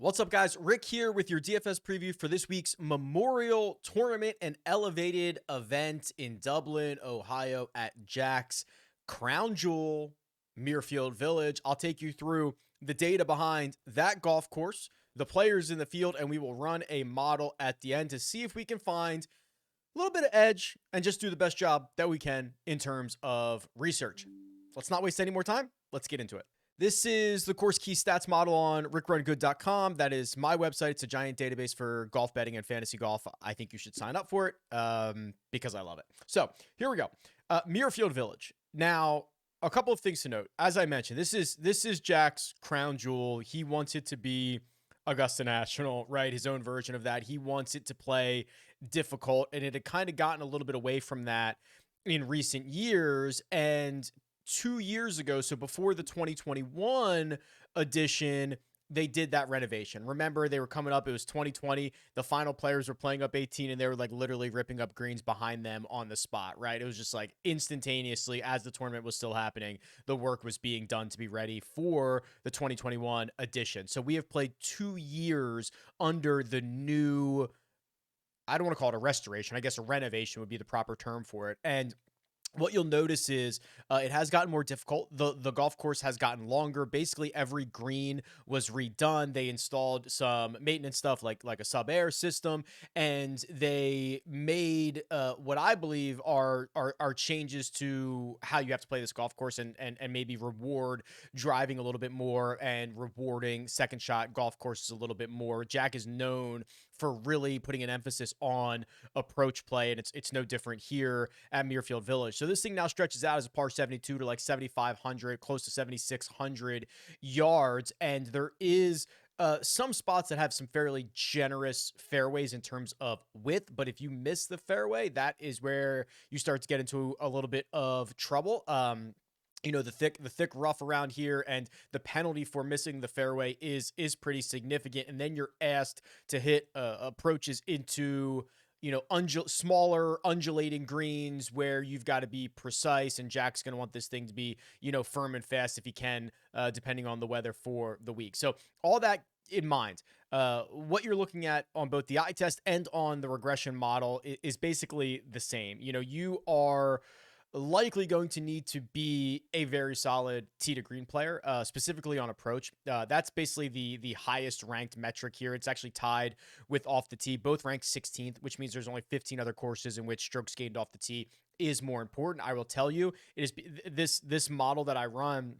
What's up, guys? Rick here with your DFS preview for this week's Memorial Tournament and Elevated event in Dublin, Ohio at Jack's Crown Jewel, Muirfield Village. I'll take you through the data behind that golf course, the players in the field, and we will run a model at the end to see if we can find a little bit of edge and just do the best job that we can in terms of research. Let's not waste any more time. Let's get into it. This is the course key stats model on RickRunGood.com. That is my website. It's a giant database for golf betting and fantasy golf. I think you should sign up for it because I love it. So here we go. Muirfield Village. Now, a couple of things to note. As I mentioned, this is Jack's crown jewel. He wants it to be Augusta National, right? His own version of that. He wants it to play difficult, and it had kind of gotten a little bit away from that in recent years. And 2 years ago, so before the 2021 edition, they did that renovation. Remember, they were coming up. It was 2020. The final players were playing up 18, and they were like literally ripping up greens behind them on the spot, right? It was just like instantaneously, as the tournament was still happening, the work was being done to be ready for the 2021 edition. So we have played 2 years under the new, I don't want to call it a restoration. I guess a renovation would be the proper term for it. And what you'll notice is it has gotten more difficult. The golf course has gotten longer. Basically, every green was redone. They installed some maintenance stuff like a sub-air system, and they made what I believe are changes to how you have to play this golf course and maybe reward driving a little bit more and rewarding second shot golf courses a little bit more. Jack is known for really putting an emphasis on approach play, and it's no different here at Muirfield Village. So this thing now stretches out as a par 72 to like 7,500, close to 7,600 yards, and there is some spots that have some fairly generous fairways in terms of width, but if you miss the fairway, that is where you start to get into a little bit of trouble. You know, the thick rough around here, and the penalty for missing the fairway is pretty significant. And then you're asked to hit approaches into, you know, smaller undulating greens where you've got to be precise, and Jack's going to want this thing to be, you know, firm and fast if he can, depending on the weather for the week. So all that in mind, what you're looking at on both the eye test and on the regression model is basically the same. You know, you are likely going to need to be a very solid tee to green player, specifically on approach. That's basically the highest ranked metric here. It's actually tied with off the tee, both ranked 16th, which means there's only 15 other courses in which strokes gained off the tee is more important. I will tell you, it is this model that I run.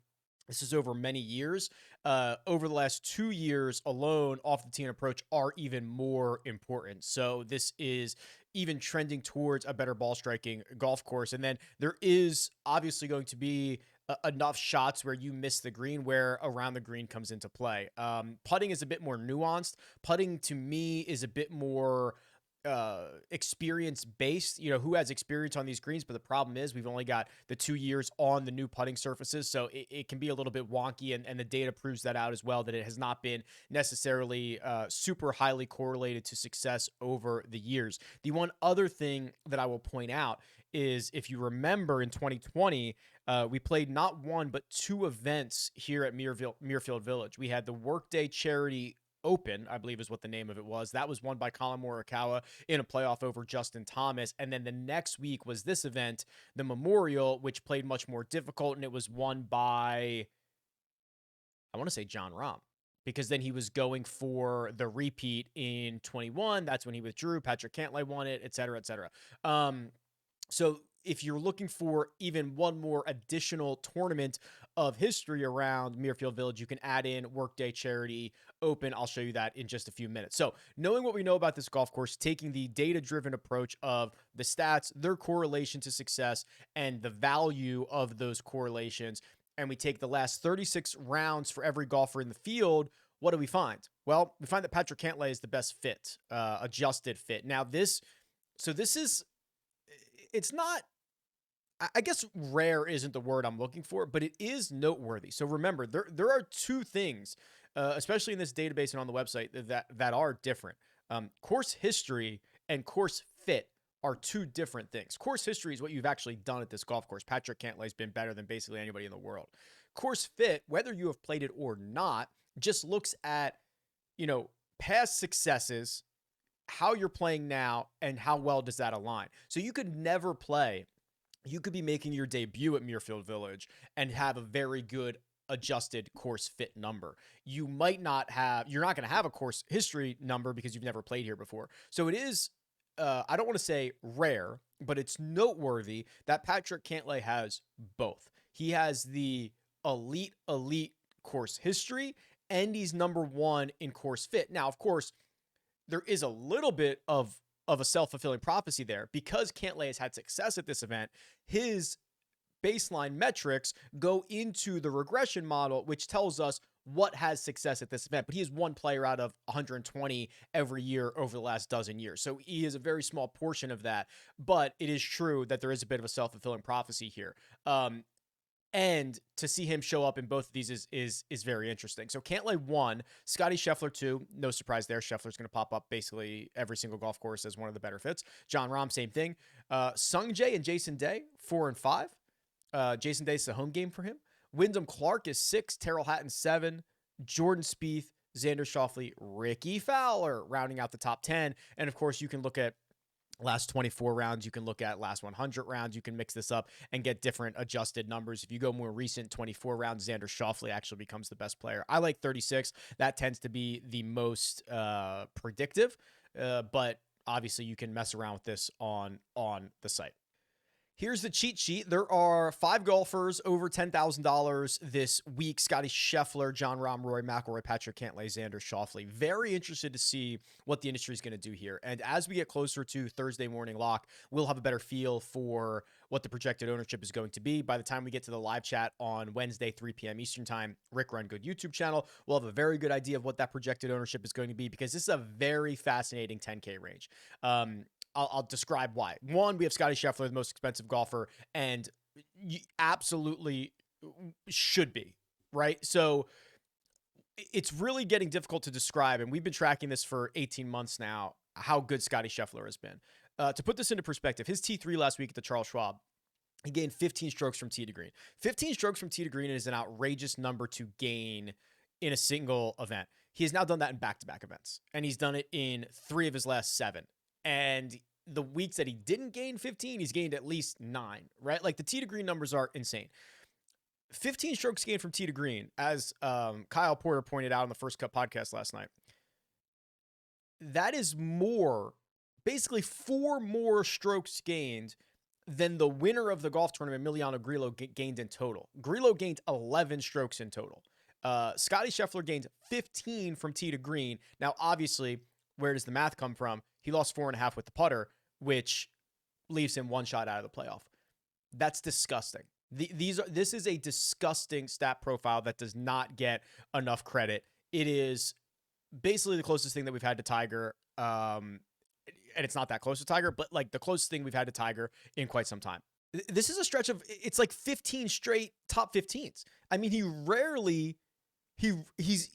This is over many years. Over the last 2 years alone, off the tee and approach are even more important. So this is even trending towards a better ball striking golf course. And then there is obviously going to be enough shots where you miss the green, where around the green comes into play. Putting is a bit more nuanced. Putting to me is a bit more experience based, you know, who has experience on these greens. But the problem is we've only got the 2 years on the new putting surfaces, so it can be a little bit wonky, and the data proves that out as well, that it has not been necessarily super highly correlated to success over the years. The one other thing that I will point out is, if you remember, in 2020 we played not one but 2 events here at Muirfield Village. We had the Workday Charity Open, I believe is what the name of it was. That was won by Colin Morikawa in a playoff over Justin Thomas. And then the next week was this event, the Memorial, which played much more difficult, and it was won by, I want to say, John Rahm, because then he was going for the repeat in 21. That's when he withdrew. Patrick Cantlay won it, et cetera, et cetera. So if you're looking for even one more additional tournament of history around Muirfield Village, you can add in Workday Charity Open. I'll show you that in just a few minutes. So knowing what we know about this golf course, taking the data-driven approach of the stats, their correlation to success, and the value of those correlations, and we take the last 36 rounds for every golfer in the field, what do we find? Well, we find that Patrick Cantlay is the best fit, adjusted fit. Now it's not, I guess rare isn't the word I'm looking for, but it is noteworthy. So remember, there are 2 things, especially in this database and on the website, that are different. Course history and course fit are 2 different things. Course history is what you've actually done at this golf course. Patrick Cantlay has been better than basically anybody in the world. Course fit, whether you have played it or not, just looks at past successes, how you're playing now, and how well does that align? So you could never play. You could be making your debut at Muirfield Village and have a very good adjusted course fit number. You're not going to have a course history number because you've never played here before. So it is, I don't want to say rare, but it's noteworthy that Patrick Cantlay has both. He has the elite course history, and he's number one in course fit. Now, of course, there is a little bit of a self-fulfilling prophecy there because Cantlay has had success at this event. His baseline metrics go into the regression model, which tells us what has success at this event. But he is one player out of 120 every year over the last dozen years. So he is a very small portion of that. But it is true that there is a bit of a self-fulfilling prophecy here. And to see him show up in both of these is very interesting. So Cantlay 1, Scotty Scheffler 2. No surprise there. Scheffler's going to pop up basically every single golf course as one of the better fits. Jon Rahm, same thing. Sung Jae and Jason Day, 4 and 5. Jason Day's the home game for him. Wyndham Clark is 6. Terrell Hatton 7. Jordan Spieth, Xander Schauffele, Ricky Fowler rounding out the top 10. And of course, you can look at last 24 rounds. You can look at last 100 rounds. You can mix this up and get different adjusted numbers. If you go more recent 24 rounds, Xander Schauffele actually becomes the best player. I like 36. That tends to be the most predictive, but obviously you can mess around with this on the site. Here's the cheat sheet. There are 5 golfers over $10,000 this week. Scotty Scheffler, Jon Rahm, Rory McIlroy, Patrick Cantlay, Xander Schauffele. Very interested to see what the industry is going to do here. And as we get closer to Thursday morning lock, we'll have a better feel for what the projected ownership is going to be. By the time we get to the live chat on Wednesday, 3 p.m. Eastern time, Rick Run Good YouTube channel, we'll have a very good idea of what that projected ownership is going to be because this is a very fascinating 10K range. I'll describe why. One, we have Scotty Scheffler, the most expensive golfer, and you absolutely should be, right? So it's really getting difficult to describe, and we've been tracking this for 18 months now, how good Scotty Scheffler has been. To put this into perspective, his T3 last week at the Charles Schwab, he gained 15 strokes from tee to green. 15 strokes from tee to green is an outrageous number to gain in a single event. He has now done that in back-to-back events, and he's done it in 3 of his last 7. And the weeks that he didn't gain 15, he's gained at least 9, right? Like the tee to green numbers are insane. 15 strokes gained from tee to green, as Kyle Porter pointed out on the First Cut podcast last night. That is more, basically 4 more strokes gained than the winner of the golf tournament, Emiliano Grillo, gained in total. Grillo gained 11 strokes in total. Scotty Scheffler gained 15 from tee to green. Now, obviously, where does the math come from? He lost 4.5 with the putter, which leaves him 1 shot out of the playoff. That's disgusting. This is a disgusting stat profile that does not get enough credit. It is basically the closest thing that we've had to Tiger. And it's not that close to Tiger, but like the closest thing we've had to Tiger in quite some time. This is a stretch of, it's like 15 straight top 15s. I mean, he rarely... He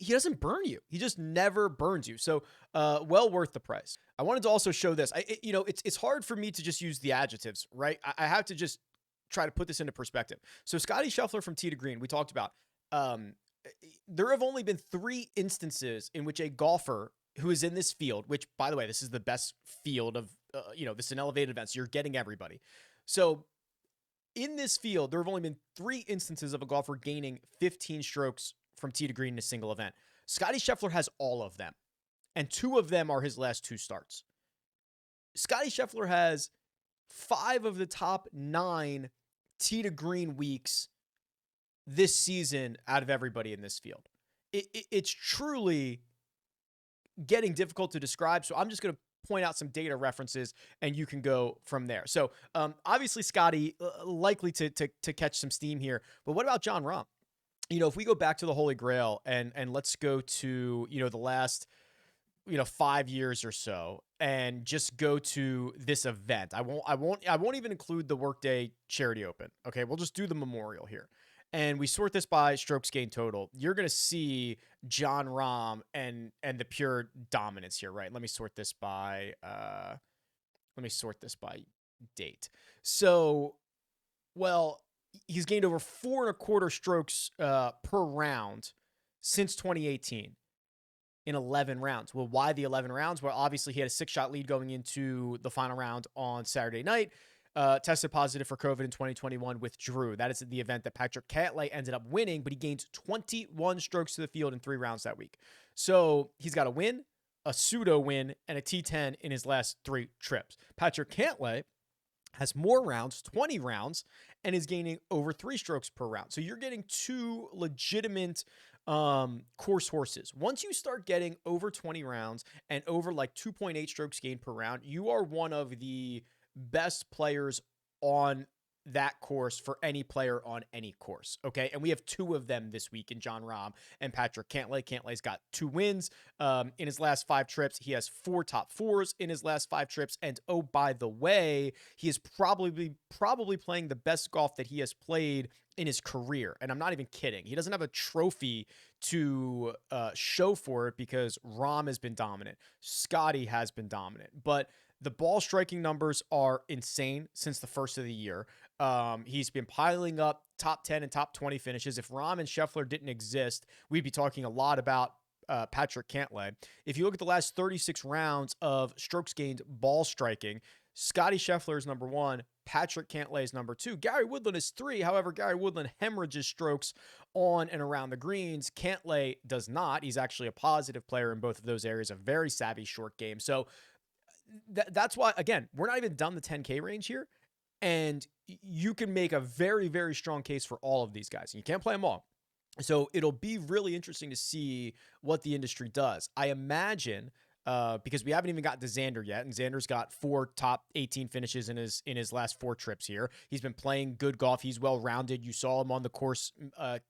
doesn't burn you. He just never burns you. So, well worth the price. I wanted to also show this. It's hard for me to just use the adjectives, right? I have to just try to put this into perspective. So, Scotty Scheffler from tee to green, we talked about. There have only been 3 instances in which a golfer who is in this field, which, by the way, this is the best field of, this is an elevated event, so you're getting everybody. So, in this field, there have only been 3 instances of a golfer gaining 15 strokes from tee to green in a single event. Scotty Scheffler has all of them, and 2 of them are his last 2 starts. Scotty Scheffler has 5 of the top 9 tee to green weeks this season out of everybody in this field. It's truly getting difficult to describe, so I'm just going to point out some data references, and you can go from there. So, obviously, Scotty likely to catch some steam here, but what about Jon Rahm? If we go back to the Holy Grail and let's go to, the last, 5 years or so and just go to this event. I won't even include the Workday Charity Open. Okay. We'll just do the Memorial here. And we sort this by strokes gained total. You're going to see Jon Rahm and the pure dominance here, right? Let me sort this by date. So, well, he's gained over 4.25 strokes per round since 2018. in 11 rounds. Well, why the 11 rounds? Well, obviously he had a 6-shot lead going into the final round on Saturday night. Tested positive for COVID in 2021, withdrew. That is the event that Patrick Cantlay ended up winning, but he gained 21 strokes to the field in 3 rounds that week. So he's got a win, a pseudo win, and a T10 in his last 3 trips. Patrick Cantlay has more rounds, 20 rounds, and is gaining over 3 strokes per round. So you're getting 2 legitimate course horses. Once you start getting over 20 rounds and over like 2.8 strokes gained per round, you are one of the best players on that course for any player on any course. Okay. And we have 2 of them this week in Jon Rahm and Patrick Cantlay. Cantlay's got 2 wins in his last 5 trips. He has 4 top 4s in his last 5 trips. And oh, by the way, he is probably playing the best golf that he has played in his career. And I'm not even kidding. He doesn't have a trophy to show for it because Rahm has been dominant. Scotty has been dominant. But the ball striking numbers are insane since the first of the year. He's been piling up top 10 and top 20 finishes. If Rahm and Scheffler didn't exist, we'd be talking a lot about Patrick Cantlay. If you look at the last 36 rounds of strokes gained ball striking, Scotty Scheffler is number 1. Patrick Cantlay is number 2. Gary Woodland is 3. However, Gary Woodland hemorrhages strokes on and around the greens. Cantlay does not. He's actually a positive player in both of those areas, a very savvy short game. So that's why, again, we're not even done the 10K range here. And you can make a very, very strong case for all of these guys. And you can't play them all. So it'll be really interesting to see what the industry does. I imagine, because we haven't even got to Xander yet, and Xander's got 4 top 18 finishes in his last 4 trips here. He's been playing good golf. He's well-rounded. You saw him on the course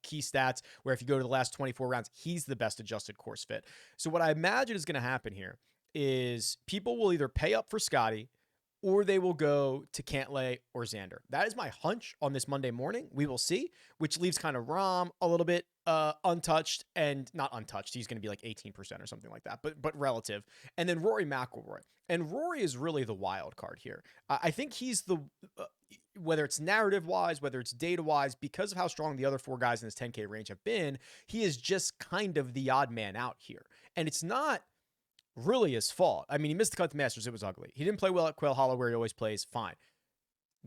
key stats, where if you go to the last 24 rounds, he's the best adjusted course fit. So what I imagine is going to happen here is people will either pay up for Scotty or they will go to Cantlay or Xander. That is my hunch on this Monday morning. We will see, which leaves kind of Rahm a little bit untouched, and not untouched. He's going to be like 18% or something like that, but relative. And then Rory McIlroy. And Rory is really the wild card here. I think he's the, whether it's narrative-wise, whether it's data-wise, because of how strong the other 4 guys in this 10K range have been, he is just kind of the odd man out here. And it's not really his fault. I mean, he missed the cut at the Masters. It was ugly. He didn't play well at Quail Hollow, where he always plays. Fine.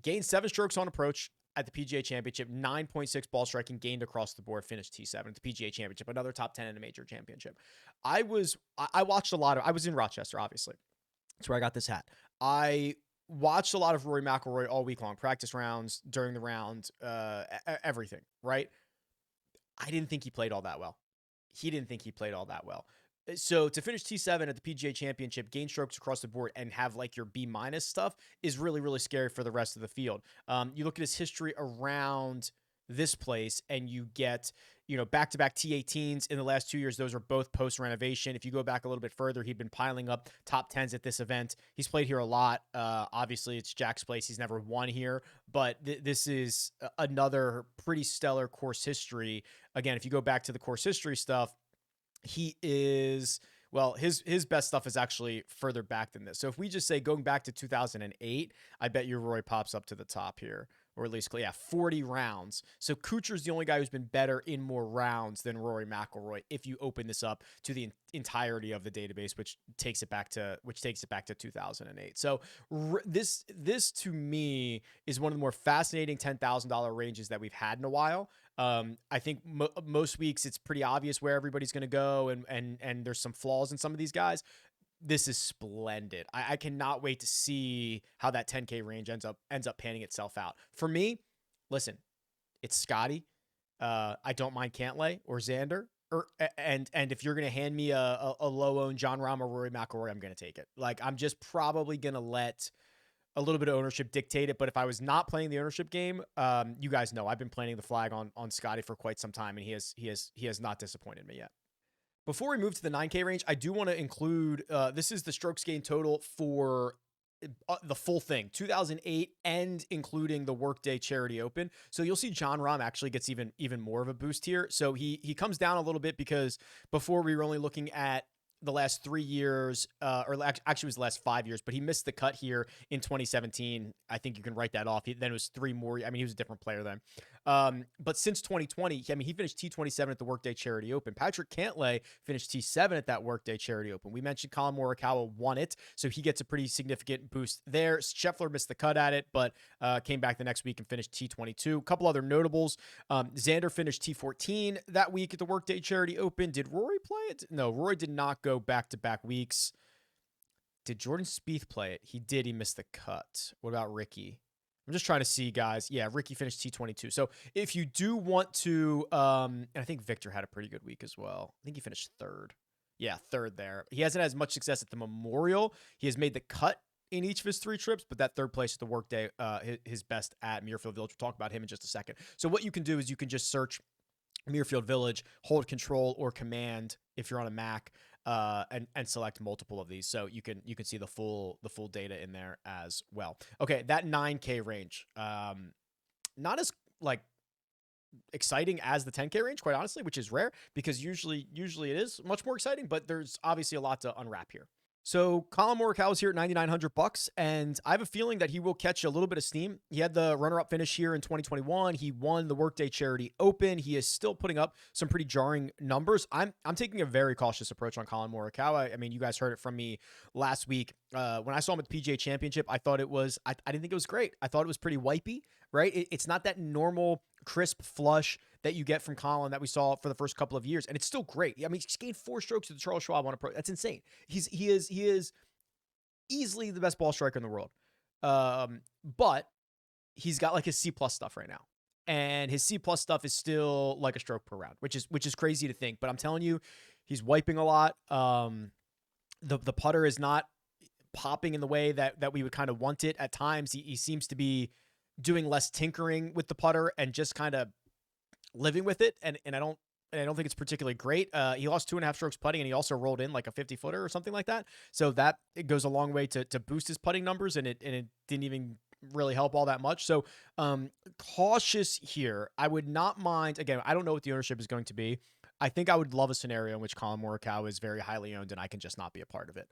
Gained 7 strokes on approach at the PGA Championship, 9.6 ball striking, gained across the board, finished T7 at the PGA Championship, another top 10 in a major championship. I watched a lot of, I was in Rochester, obviously. That's where I got this hat. I watched a lot of Rory McIlroy all week long, practice rounds, during the round, everything, right? I didn't think he played all that well. He didn't think he played all that well. So to finish T7 at the PGA Championship, gain strokes across the board, and have like your B- stuff is really, really scary for the rest of the field. You look at his history around this place, and you get, back-to-back T18s in the last 2 years. Those are both post-renovation. If you go back a little bit further, he'd been piling up top 10s at this event. He's played here a lot. Obviously, it's Jack's place. He's never won here, but this is another pretty stellar course history. Again, if you go back to the course history stuff, he is, well, his best stuff is actually further back than this. So if we just say going back to 2008, I bet your Roy pops up to the top here, or at least, 40 rounds. So Kuchar's the only guy who's been better in more rounds than Rory McIlroy if you open this up to the entirety of the database, which takes it back to 2008. So this to me is one of the more fascinating $10,000 ranges that we've had in a while. I think most weeks it's pretty obvious where everybody's going to go, and there's some flaws in some of these guys. This is splendid. I cannot wait to see how that 10K range ends up panning itself out. For me, listen, it's Scotty. I don't mind Cantlay or Xander. And if you're gonna hand me a low-owned Jon Rahm or Rory McIlroy, I'm gonna take it. Like, I'm just probably gonna let a little bit of ownership dictate it. But if I was not playing the ownership game, you guys know I've been planting the flag on Scotty for quite some time, and he has not disappointed me yet. Before we move to the 9K range, I do want to include, this is the strokes gained total for the full thing, 2008, and including the Workday Charity Open. So you'll see Jon Rahm actually gets even more of a boost here. So he comes down a little bit, because before we were only looking at the last 3 years, or actually it was the last 5 years, but he missed the cut here in 2017. I think you can write that off. Then it was 3 more. I mean, he was a different player then. But since 2020, I mean, he finished T27 at the Workday Charity Open. Patrick Cantlay finished T7 at that Workday Charity Open. We mentioned Colin Morikawa won it, so he gets a pretty significant boost there. Scheffler missed the cut at it, but came back the next week and finished T22. A couple other notables. Xander finished T14 that week at the Workday Charity Open. Did Rory play it? No, Rory did not go back-to-back weeks. Did Jordan Spieth play it? He did. He missed the cut. What about Ricky? I'm just trying to see, guys. Yeah, Ricky finished T22. So if you do want to, and I think Victor had a pretty good week as well. I think he finished third. Yeah, third there. He hasn't had as much success at the Memorial. He has made the cut in each of his 3 trips, but that third place at the Workday, his best at Muirfield Village. We'll talk about him in just a second. So what you can do is you can just search Muirfield Village, hold Control or Command if you're on a Mac, and select multiple of these, so you can see the full data in there as well. Okay, that 9K range, not as like exciting as the 10K range, quite honestly, which is rare because usually it is much more exciting, but there's obviously a lot to unwrap here. So Colin Morikawa is here at $9,900, and I have a feeling that he will catch a little bit of steam. He had the runner-up finish here in 2021. He won the Workday Charity Open. He is still putting up some pretty jarring numbers. I'm taking a very cautious approach on Colin Morikawa. I mean, you guys heard it from me last week. When I saw him at the PGA Championship, I thought it was, I didn't think it was great. I thought it was pretty wipey, right? It's not that normal crisp flush that you get from Colin that we saw for the first couple of years, and it's still great. I mean, he's gained 4 strokes at the Charles Schwab on a pro. That's insane. He is easily the best ball striker in the world, but he's got like his C+ stuff right now, and his C+ stuff is still like a stroke per round, which is crazy to think. But I'm telling you, he's wiping a lot. The putter is not popping in the way that we would kind of want it at times. He seems to be doing less tinkering with the putter and just kind of living with it. And I don't think it's particularly great. He lost 2.5 strokes putting, and he also rolled in like a 50-footer or something like that. So that it goes a long way to boost his putting numbers, and it didn't even really help all that much. So cautious here. I would not mind. Again, I don't know what the ownership is going to be. I think I would love a scenario in which Colin Morikawa is very highly owned and I can just not be a part of it.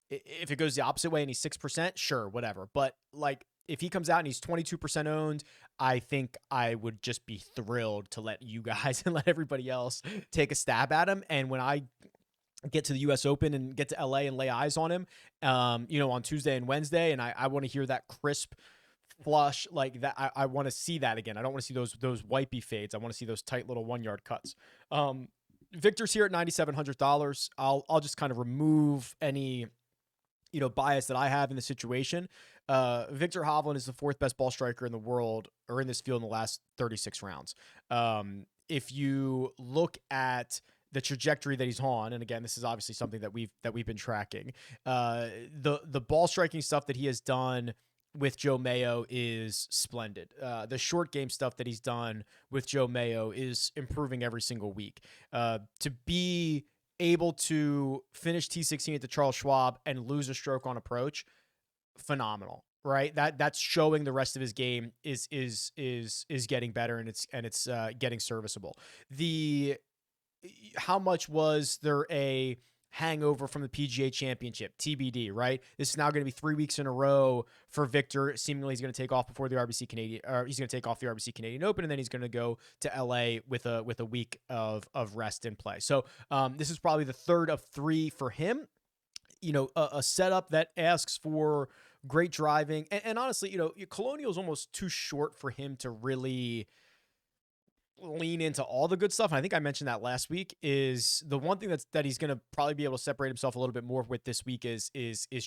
If it goes the opposite way and he's 6%, sure, whatever. But like, if he comes out and he's 22% owned, I think I would just be thrilled to let you guys and let everybody else take a stab at him. And when I get to the U.S. Open and get to LA and lay eyes on him, on Tuesday and Wednesday, and I want to hear that crisp flush like that. I want to see that again. I don't want to see those wipey fades. I want to see those tight little 1-yard cuts. Victor's here at $9,700. I'll just kind of remove any bias that I have in the situation. Victor Hovland is the 4th best ball striker in the world, or in this field, in the last 36 rounds. If you look at the trajectory that he's on, and again, this is obviously something that we've been tracking, the ball striking stuff that he has done with Joe Mayo is splendid. The short game stuff that he's done with Joe Mayo is improving every single week. To be able to finish T16 at the Charles Schwab and lose a stroke on approach, phenomenal, right? That's showing the rest of his game is getting better, and it's getting serviceable. How much was there a hangover from the PGA Championship? TBD, right? This is now going to be 3 weeks in a row for Victor. Seemingly he's going to take off before the RBC Canadian, or he's going to take off the RBC Canadian Open, and then he's going to go to LA with a week of rest and play. So this is probably the 3rd of 3 for him. A setup that asks for great driving, and honestly, Colonial is almost too short for him to really lean into all the good stuff. And I think I mentioned that last week. Is the one thing that he's going to probably be able to separate himself a little bit more with this week is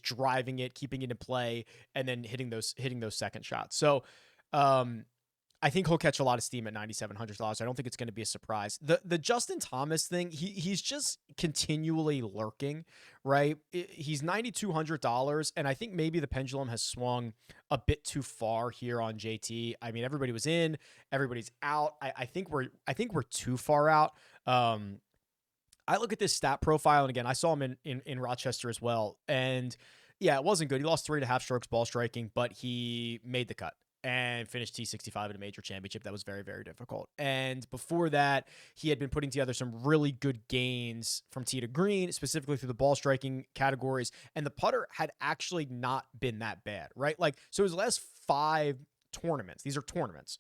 driving it, keeping it in play, and then hitting those second shots. So I think he'll catch a lot of steam at $9,700. I don't think it's going to be a surprise. The Justin Thomas thing, he's just continually lurking, right? He's $9,200, and I think maybe the pendulum has swung a bit too far here on JT. I mean, everybody was in, everybody's out. I think we're too far out. I look at this stat profile, and again, I saw him in Rochester as well, and yeah, it wasn't good. He lost 3.5 strokes ball striking, but he made the cut and finished T65 at a major championship. That was very, very difficult. And before that, he had been putting together some really good gains from tee to green, specifically through the ball striking categories. And the putter had actually not been that bad, right? Like, so his last 5 tournaments, these are tournaments,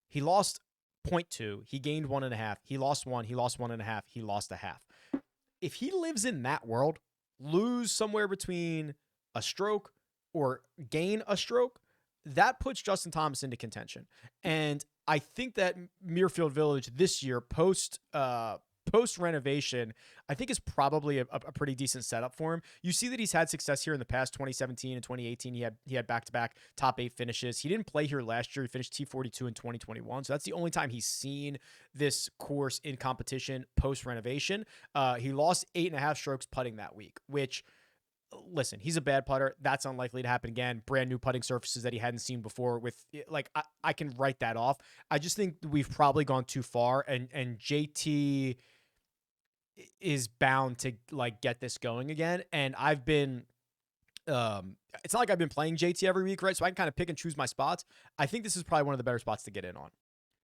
He lost 0.2. He gained 1.5. He lost 1. He lost 1.5. He lost a half. If he lives in that world, lose somewhere between a stroke or gain a stroke, that puts Justin Thomas into contention. And I think that Muirfield Village this year, post renovation, I think is probably a pretty decent setup for him. You see that he's had success here in the past. 2017 and 2018, he had back-to-back top 8 finishes. He didn't play here last year. He finished T42 in 2021, so that's the only time he's seen this course in competition post renovation. He lost 8.5 strokes putting that week, which, listen, he's a bad putter. That's unlikely to happen again. Brand new putting surfaces that he hadn't seen before. With like, I can write that off. I just think we've probably gone too far, and JT is bound to like get this going again. And I've been, it's not like I've been playing JT every week, right? So I can kind of pick and choose my spots. I think this is probably one of the better spots to get in on.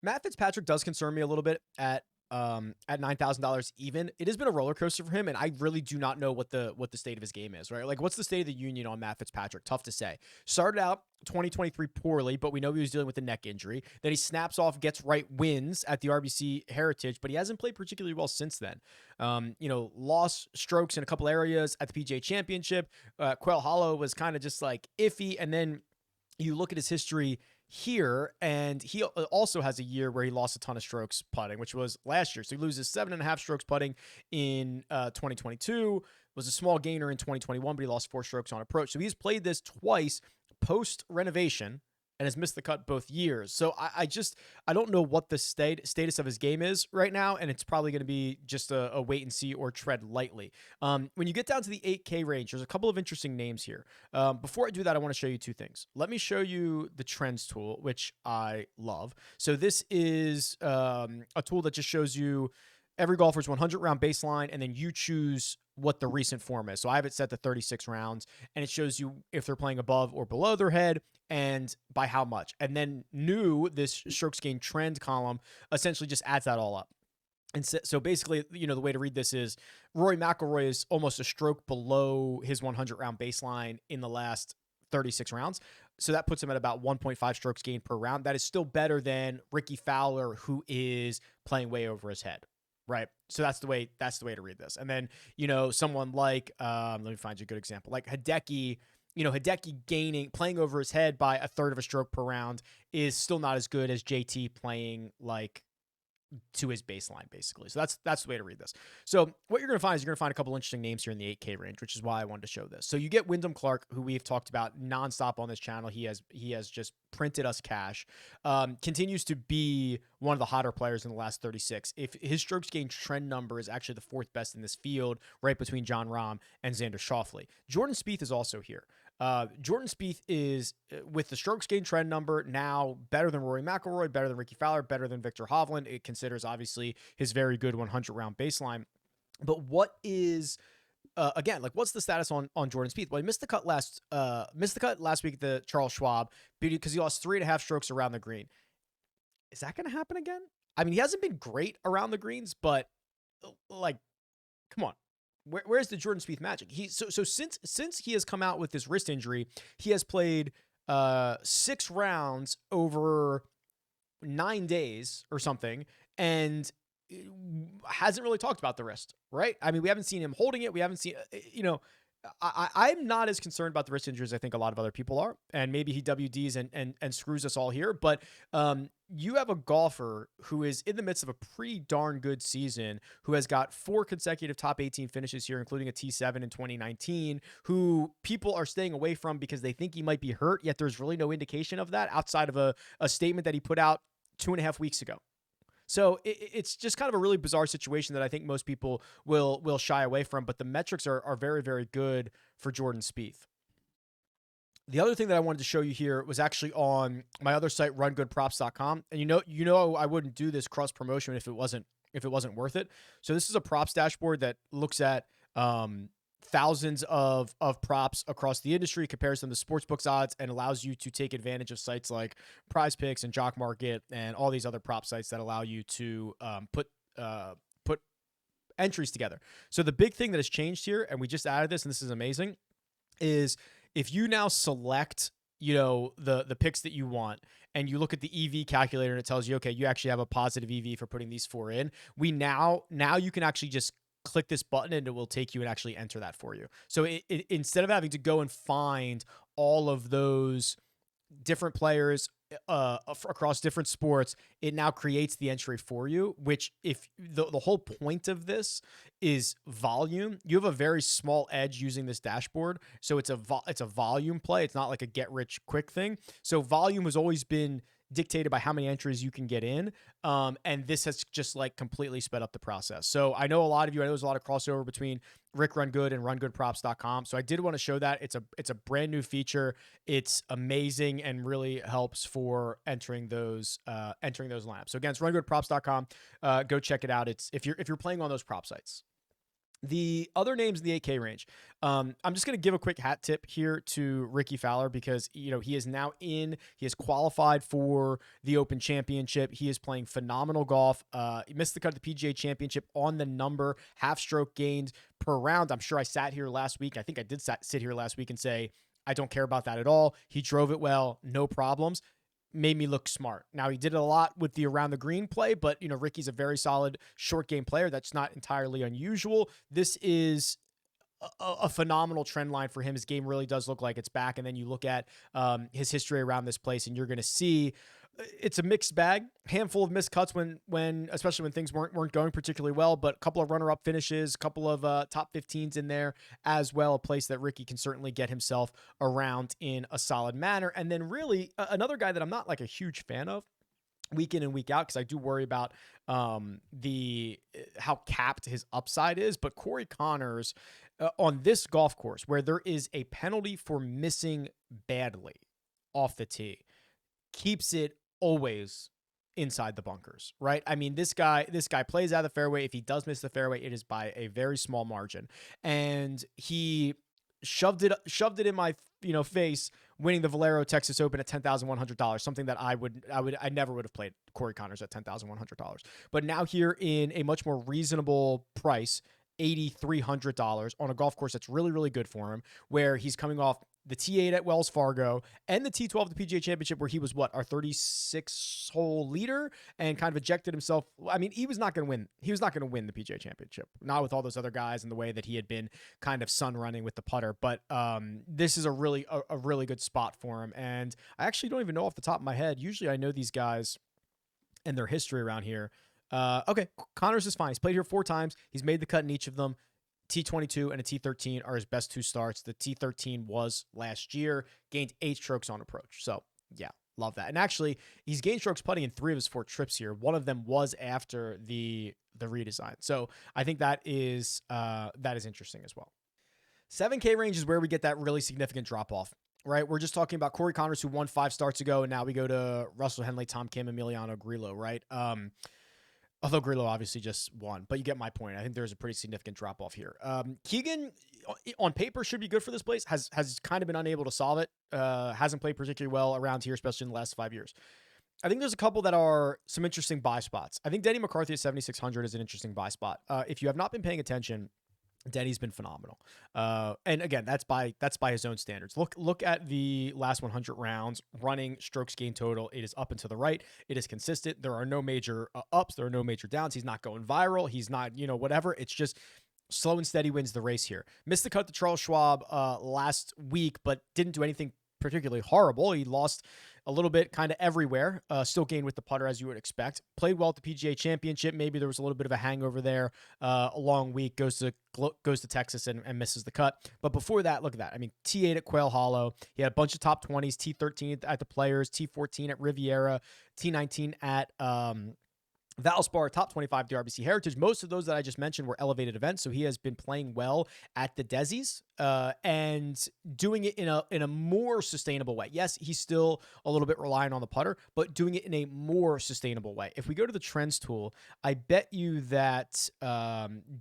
Matt Fitzpatrick does concern me a little bit at $9,000 even. It has been a roller coaster for him, and I really do not know what the state of his game is, right? Like, what's the state of the union on Matt Fitzpatrick? Tough to say. Started out 2023 poorly, but we know he was dealing with a neck injury. Then he snaps off, gets right, wins at the RBC Heritage, but he hasn't played particularly well since then. Lost strokes in a couple areas at the PGA Championship. Quail Hollow was kind of just like iffy, and then you look at his history here, and he also has a year where he lost a ton of strokes putting, which was last year. So he loses 7.5 strokes putting in 2022, was a small gainer in 2021, but he lost 4 strokes on approach. So he's played this twice post renovation and has missed the cut both years. So I don't know what the status of his game is right now, and it's probably going to be just a wait and see or tread lightly. When you get down to the 8K range, there's a couple of interesting names here. Before I do that, I want to show you 2 things. Let me show you the trends tool, which I love. So this is a tool that just shows you every golfer's 100 round baseline, and then you choose what the recent form is. So I have it set to 36 rounds, and it shows you if they're playing above or below their head and by how much. And then this strokes gained trend column essentially just adds that all up. And so basically, the way to read this is Rory McIlroy is almost a stroke below his 100 round baseline in the last 36 rounds. So that puts him at about 1.5 strokes gained per round. That is still better than Ricky Fowler, who is playing way over his head. Right. So that's the way to read this. And then, someone like, let me find you a good example, like Hideki, playing over his head by 1/3 of a stroke per round is still not as good as JT playing like to his baseline, basically. So that's the way to read this. So what you're going to find is you're going to find a couple interesting names here in the 8K range, which is why I wanted to show this. So you get Wyndham Clark, who we've talked about nonstop on this channel. He has just printed us cash. Continues to be one of the hotter players in the last 36. If his strokes gained trend number is actually the 4th best in this field, right between Jon Rahm and Xander Schauffele. Jordan Spieth is also here. Jordan Spieth is, with the strokes gained trend number, now better than Rory McIlroy, better than Ricky Fowler, better than Victor Hovland. It considers, obviously, his very good 100-round baseline. But what is, again, like, what's the status on Jordan Spieth? Well, he missed the cut last week at the Charles Schwab because he lost 3.5 strokes around the green. Is that going to happen again? I mean, he hasn't been great around the greens, but, like, come on. Where's the Jordan Spieth magic? Since he has come out with this wrist injury, he has played 6 rounds over 9 days or something, and hasn't really talked about the wrist, right? I mean, we haven't seen him holding it. We haven't seen, I'm not as concerned about the wrist injuries as I think a lot of other people are, and maybe he WDs and screws us all here. But you have a golfer who is in the midst of a pretty darn good season, who has got 4 consecutive top 18 finishes here, including a T7 in 2019, who people are staying away from because they think he might be hurt, yet there's really no indication of that outside of a statement that he put out 2.5 weeks ago. So it's just kind of a really bizarre situation that I think most people will shy away from, but the metrics are very, very good for Jordan Spieth. The other thing that I wanted to show you here was actually on my other site, RunGoodProps.com. And you know I wouldn't do this cross promotion if it wasn't worth it. So this is a props dashboard that looks at thousands of props across the industry, compares them to sportsbooks odds, and allows you to take advantage of sites like PrizePicks and Jock Market and all these other prop sites that allow you to put entries together. So the big thing that has changed here, and we just added this, and this is amazing, is if you now select the picks that you want, and you look at the EV calculator and it tells you, okay, you actually have a positive EV for putting these 4 in. Now you can actually just click this button and it will take you and actually enter that for you. So instead of having to go and find all of those different players across different sports, it now creates the entry for you, which if the whole point of this is volume, you have a very small edge using this dashboard. So it's a volume play. It's not like a get rich quick thing. So volume has always been dictated by how many entries you can get in. And this has just like completely sped up the process. So I know there's a lot of crossover between RickRunGood and RunGoodProps.com. So I did want to show that it's a brand new feature. It's amazing and really helps for entering those lineups. So again, it's RunGoodProps.com. Go check it out. It's if you're playing on those prop sites. The other names in the 8K range. I'm just going to give a quick hat tip here to Ricky Fowler because, he is now he is qualified for the Open Championship. He is playing phenomenal golf. He missed the cut of the PGA Championship on the number, half stroke gained per round. I'm sure I sat here last week. I think I did sit here last week and say, I don't care about that at all. He drove it well, no problems. Made me look smart. Now, he did a lot with the around the green play, but, Ricky's a very solid short game player. That's not entirely unusual. This is a phenomenal trend line for him. His game really does look like it's back. And then you look at his history around this place, and you're going to see it's a mixed bag, handful of missed cuts especially when things weren't going particularly well, but a couple of runner-up finishes, a couple of top 15s in there as well, a place that Ricky can certainly get himself around in a solid manner. And then really another guy that I'm not like a huge fan of week in and week out, because I do worry about how capped his upside is, but Corey Connors on this golf course where there is a penalty for missing badly off the tee keeps it always inside the bunkers, right? I mean, this guy plays out of the fairway. If he does miss the fairway, it is by a very small margin. And he shoved it in my face, winning the Valero Texas Open at $10,100, something that I never would have played Corey Connors at $10,100. But now here in a much more reasonable price, $8,300 on a golf course that's really, really good for him, where he's coming off the T8 at Wells Fargo and the T12 at the PGA Championship, where he was our 36-hole leader and kind of ejected himself. I mean, he was not going to win. He was not going to win the PGA Championship, not with all those other guys and the way that he had been kind of sun running with the putter. But this is a really good spot for him. And I actually don't even know off the top of my head. Usually I know these guys and their history around here. Okay, Connors is fine. He's played here 4 times. He's made the cut in each of them. T22 and a T13 are his best 2 starts. The T13 was last year, gained 8 strokes on approach. So, yeah, love that. And actually, he's gained strokes putting in 3 of his 4 trips here. One of them was after the redesign. So, I think that is interesting as well. 7K range is where we get that really significant drop-off, right? We're just talking about Corey Connors, who won 5 starts ago, and now we go to Russell Henley, Tom Kim, Emiliano Grillo, right? Although Grillo obviously just won, but you get my point. I think there's a pretty significant drop-off here. Keegan, on paper, should be good for this place. Has kind of been unable to solve it. Hasn't played particularly well around here, especially in the last 5 years. I think there's a couple that are some interesting buy spots. I think Denny McCarthy at 7,600 is an interesting buy spot. If you have not been paying attention, Denny's been phenomenal. And again, that's by his own standards. Look at the last 100 rounds, running strokes gain total. It is up and to the right. It is consistent. There are no major ups. There are no major downs. He's not going viral. He's not, whatever. It's just slow and steady wins the race here. Missed the cut to Charles Schwab last week, but didn't do anything particularly horrible. He lost a little bit kind of everywhere, still gained with the putter as you would expect. Played well at the PGA Championship. Maybe there was a little bit of a hangover there. A long week, goes to Texas and misses the cut. But before that, look at that. I mean, T8 at Quail Hollow. He had a bunch of top 20s, T13 at the Players, T14 at Riviera, T19 at Valspar, top 25 at the RBC Heritage. Most of those that I just mentioned were elevated events, so he has been playing well at the Desi's and doing it in a more sustainable way. Yes, he's still a little bit reliant on the putter, but doing it in a more sustainable way. If we go to the trends tool, I bet you that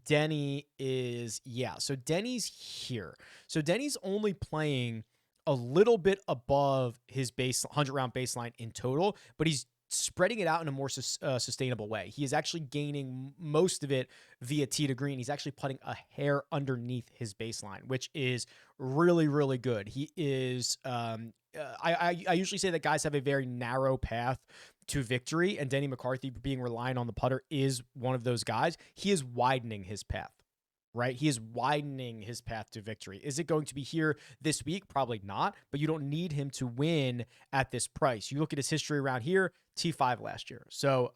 Denny is, so Denny's here. So Denny's only playing a little bit above his 100-round baseline in total, but he's spreading it out in a more sustainable way. He is actually gaining most of it via tee to green. He's actually putting a hair underneath his baseline, which is really, really good. He is, I usually say that guys have a very narrow path to victory, and Denny McCarthy being reliant on the putter is one of those guys. He is widening his path. Right? He is widening his path to victory. Is it going to be here this week? Probably not, but you don't need him to win at this price. You look at his history around here, T5 last year. So,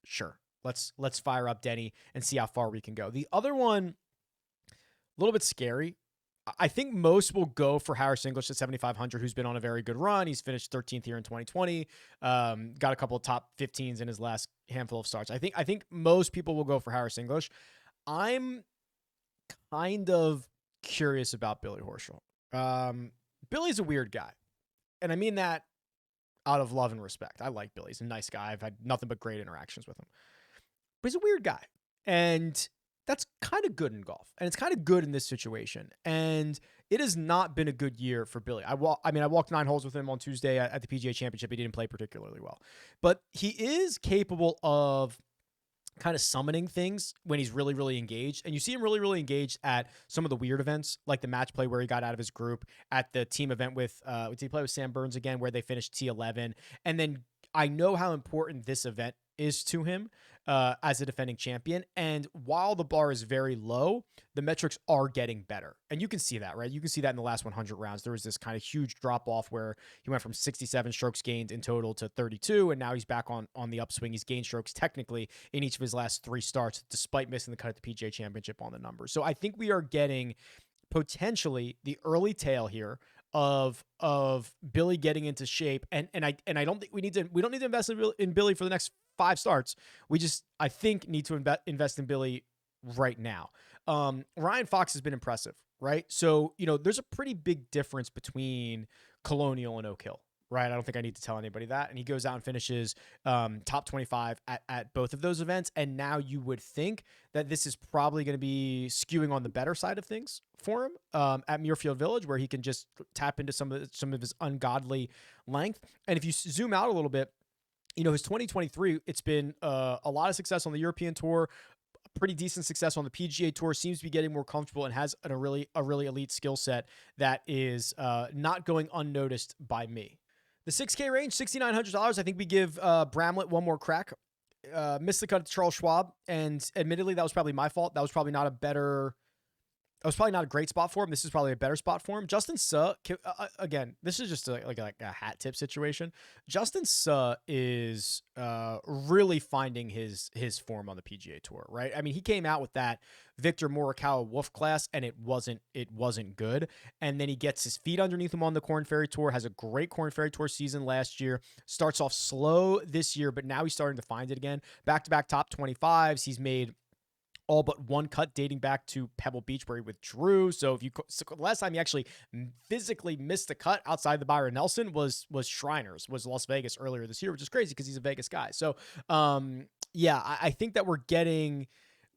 sure. Let's fire up Denny and see how far we can go. The other one, a little bit scary. I think most will go for Harris English at 7,500, who's been on a very good run. He's finished 13th here in 2020. Got a couple of top 15s in his last handful of starts. I think most people will go for Harris English. I'm kind of curious about Billy Horschel. Billy's a weird guy, and I mean that out of love and respect. I like Billy. He's a nice guy. I've had nothing but great interactions with him. But he's a weird guy, and that's kind of good in golf, and it's kind of good in this situation. And it has not been a good year for Billy. I walked 9 holes with him on Tuesday at the PGA Championship. He didn't play particularly well, but he is capable of kind of summoning things when he's really, really engaged. And you see him really, really engaged at some of the weird events, like the match play where he got out of his group, at the team event with, did he play with Sam Burns again, where they finished T11. And then I know how important this event is to him as a defending champion. And while the bar is very low, the metrics are getting better. And you can see that, right? You can see that in the last 100 rounds. There was this kind of huge drop off where he went from 67 strokes gained in total to 32. And now he's back on the upswing. He's gained strokes technically in each of his last 3 starts, despite missing the cut at the PGA Championship on the numbers. So I think we are getting potentially the early tail here of Billy getting into shape. And I don't think we don't need to invest in Billy for the next 5 starts. I think need to invest in Billy right now. Ryan Fox has been impressive, right? So, there's a pretty big difference between Colonial and Oak Hill, right? I don't think I need to tell anybody that. And he goes out and finishes top 25 at both of those events. And now you would think that this is probably going to be skewing on the better side of things for him at Muirfield Village, where he can just tap into some of his ungodly length. And if you zoom out a little bit, his 2023, it's been a lot of success on the European Tour, pretty decent success on the PGA Tour, seems to be getting more comfortable and has a really elite skill set that is not going unnoticed by me. The 6K range, $6,900. I think we give Bramlett one more crack. Missed the cut to Charles Schwab, and admittedly, that was probably my fault. That was probably not a great spot for him. This is probably a better spot for him. Justin Suh, again, this is just like a hat tip situation. Justin Suh is really finding his form on the PGA Tour, right? I mean, he came out with that Victor Morikawa Wolf class, and it wasn't good. And then he gets his feet underneath him on the Korn Ferry Tour, has a great Korn Ferry Tour season last year, starts off slow this year, but now he's starting to find it again. Back-to-back top 25s. He's made all but one cut dating back to Pebble Beach, where he withdrew. So the last time he actually physically missed the cut outside the Byron Nelson was Shriners, was Las Vegas earlier this year, which is crazy because he's a Vegas guy. So, I think that we're getting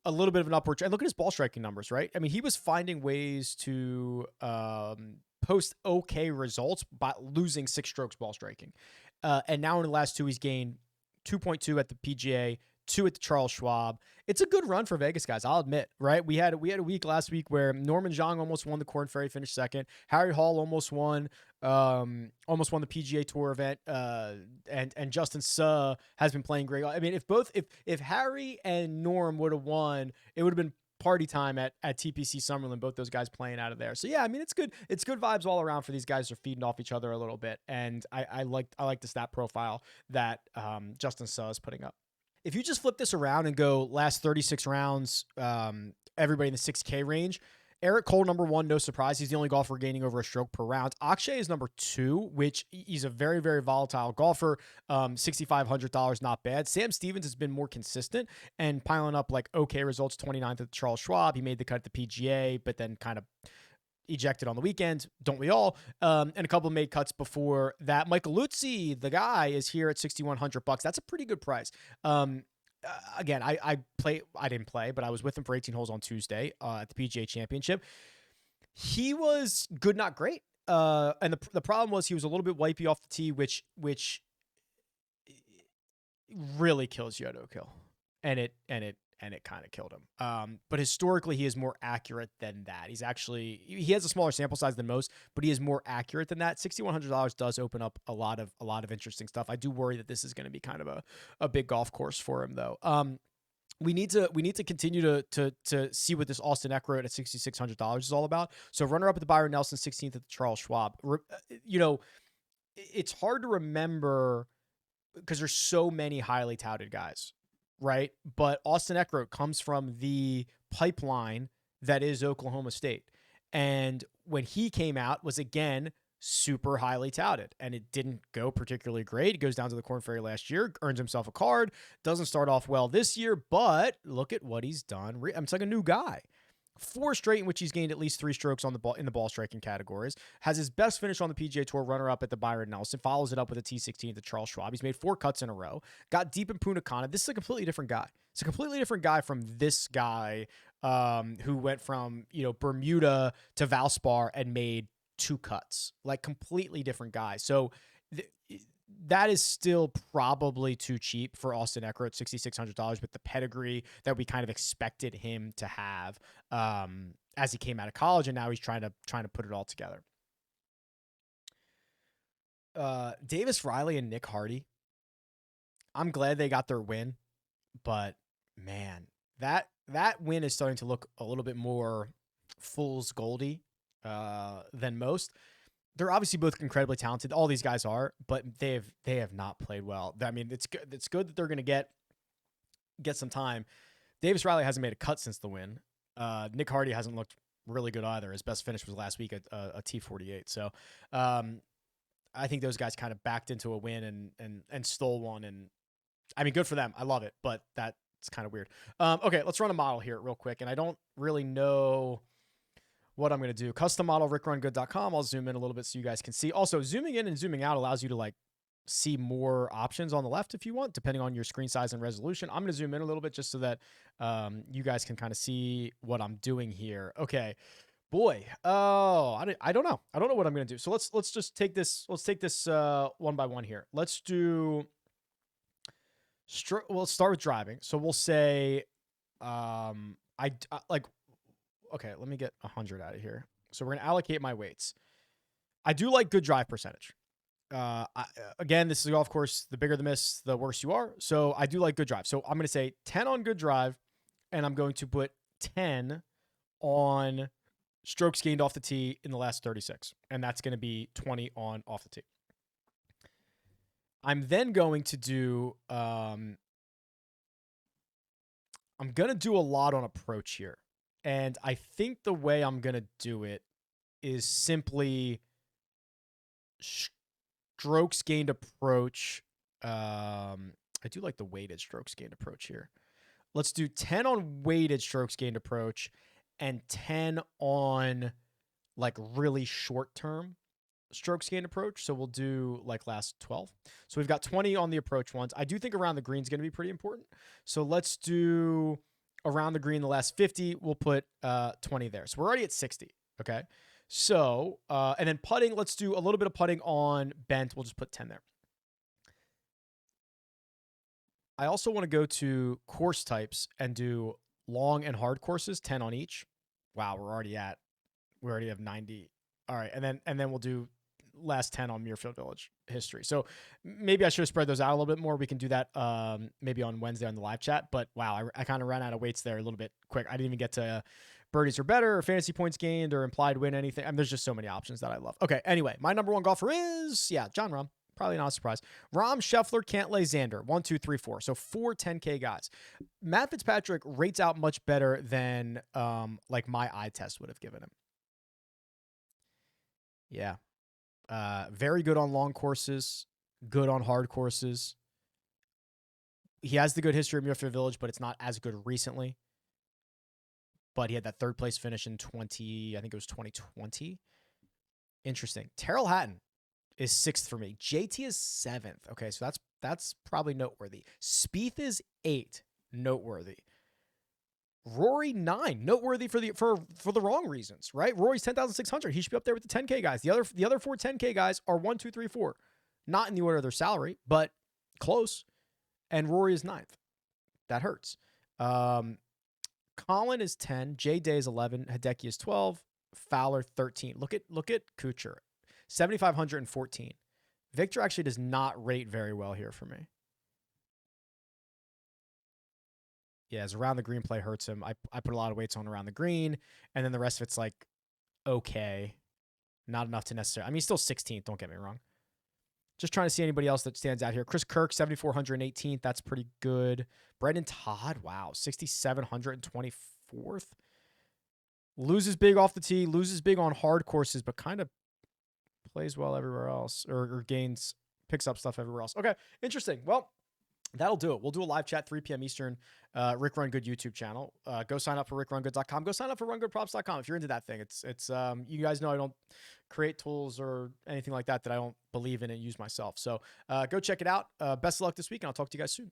a little bit of an upward trend. And look at his ball striking numbers, right? I mean, he was finding ways to post okay results by losing 6 strokes ball striking. And now in the last 2, he's gained 2.2 at the PGA, 2 at the Charles Schwab. It's a good run for Vegas guys, I'll admit, right? We had a week last week where Norman Zhang almost won the Korn Ferry, finished second. Harry Hall almost won the PGA Tour event. And Justin Suh has been playing great. I mean, if Harry and Norm would have won, it would have been party time at TPC Summerlin, both those guys playing out of there. So yeah, I mean, it's good vibes all around for these guys. They're feeding off each other a little bit. And I like the stat profile that Justin Suh is putting up. If you just flip this around and go last 36 rounds, everybody in the 6K range, Eric Cole, number 1, no surprise. He's the only golfer gaining over a stroke per round. Akshay is number 2, which he's a very, very volatile golfer. $6,500, not bad. Sam Stevens has been more consistent and piling up like okay results. 29th at the Charles Schwab. He made the cut at the PGA, but then kind of ejected on the weekend, don't we all? And a couple made cuts before that. Michael Luzzi, the guy, is here at $6,100. That's a pretty good price. Again, I didn't play, but I was with him for 18 holes on Tuesday at the PGA Championship. He was good, not great. And the problem was he was a little bit wipey off the tee, which really kills you at Oak Hill, and it kind of killed him. But historically, he is more accurate than that. He has a smaller sample size than most, but he is more accurate than that. $6,100 does open up a lot of interesting stuff. I do worry that this is going to be kind of a big golf course for him, though. We need to continue to see what this Austin Eckroat at $6,600 is all about. So runner up at the Byron Nelson, 16th at the Charles Schwab. It's hard to remember because there's so many highly touted guys, right? But Austin Eckroat comes from the pipeline that is Oklahoma State. And when he came out was, again, super highly touted, and it didn't go particularly great. He goes down to the Korn Ferry last year, earns himself a card, doesn't start off well this year, but look at what he's done. It's like a new guy. 4 straight in which he's gained at least 3 strokes on the ball in the ball striking categories. Has his best finish on the PGA Tour, runner-up at the Byron Nelson. Follows it up with a T16 at the Charles Schwab. He's made 4 cuts in a row. Got deep in Punta Cana. This is a completely different guy. It's a completely different guy from this guy who went from Bermuda to Valspar and made 2 cuts. Like, completely different guy. So that is still probably too cheap for Austin Eckroat, $6,600, with the pedigree that we kind of expected him to have as he came out of college, and now he's trying to put it all together. Davis Riley and Nick Hardy. I'm glad they got their win, but man, that win is starting to look a little bit more fool's goldy than most. They're obviously both incredibly talented. All these guys are, but they have not played well. I mean, it's good. It's good that they're going to get some time. Davis Riley hasn't made a cut since the win. Nick Hardy hasn't looked really good either. His best finish was last week at a T48. So I think those guys kind of backed into a win and stole one. And I mean, good for them. I love it, but that's kind of weird. Okay, let's run a model here real quick. And I don't really know what I'm going to do. Custom model, RickRunGood.com. I'll zoom in a little bit so you guys can see. Also, zooming in and zooming out allows you to see more options on the left if you want, depending on your screen size and resolution. I'm going to zoom in a little bit just so that you guys can kind of see what I'm doing here. Okay. Boy. Oh, I don't know. I don't know what I'm going to do. So let's just take this. Let's take this one by one here. Let's do. We'll start with driving. So we'll say, okay, let me get 100 out of here. So we're going to allocate my weights. I do like good drive percentage. Again, this is a golf course. The bigger the miss, the worse you are. So I do like good drive. So I'm going to say 10 on good drive, and I'm going to put 10 on strokes gained off the tee in the last 36. And that's going to be 20 on off the tee. I'm then going to do, I'm going to do a lot on approach here. And I think the way I'm going to do it is simply strokes gained approach. I do like the weighted strokes gained approach here. Let's do 10 on weighted strokes gained approach and 10 on really short term strokes gained approach. So we'll do last 12. So we've got 20 on the approach ones. I do think around the green is going to be pretty important. So let's do around the green the last 50. We'll put 20 there. So we're already at 60. Okay. So, and then putting, let's do a little bit of putting on bent. We'll just put 10 there. I also want to go to course types and do long and hard courses, 10 on each. Wow, we already have 90. All right, and then we'll do last 10 on Muirfield Village history. So maybe I should have spread those out a little bit more. We can do that maybe on Wednesday on the live chat. But wow, I kind of ran out of weights there a little bit quick. I didn't even get to birdies or better, or fantasy points gained, or implied win, anything. I mean, there's just so many options that I love. Okay, anyway, my number one golfer is, John Rahm. Probably not a surprise. Rahm, Scheffler, Cantlay, Xander. 1, 2, 3, 4. So 4 10K guys. Matt Fitzpatrick rates out much better than my eye test would have given him. Yeah. Very good on long courses. Good on hard courses. He has the good history of Muirfield Village, but it's not as good recently. But he had that third place finish in I think it was 2020. Interesting. Terrell Hatton is 6th for me. JT is 7th. Okay, so that's probably noteworthy. Spieth is 8th. Noteworthy. Rory 9. Noteworthy for the wrong reasons, right? Rory's 10,600. He should be up there with the 10K guys. The other 4 10K guys are 1, 2, 3, 4. Not in the order of their salary, but close. and Rory is 9th. That hurts. Colin is 10. J Day is 11. Hideki is 12. Fowler 13. Look at Kuchar, 7,514. Victor actually does not rate very well here for me. Yeah, his around the green play hurts him. I put a lot of weights on around the green, and then the rest of it's like okay, not enough to necessarily. I mean, he's still 16th. Don't get me wrong. Just trying to see anybody else that stands out here. Chris Kirk, 7,418th. That's pretty good. Brendan Todd, wow, 6,724th. Loses big off the tee, loses big on hard courses, but kind of plays well everywhere else, or picks up stuff everywhere else. Okay, interesting. Well, that'll do it. We'll do a live chat 3 p.m. Eastern, Rick Run Good YouTube channel. Go sign up for RickRunGood.com. Go sign up for RunGoodProps.com if you're into that thing. It's you guys know I don't create tools or anything like that I don't believe in and use myself. So go check it out. Best of luck this week, and I'll talk to you guys soon.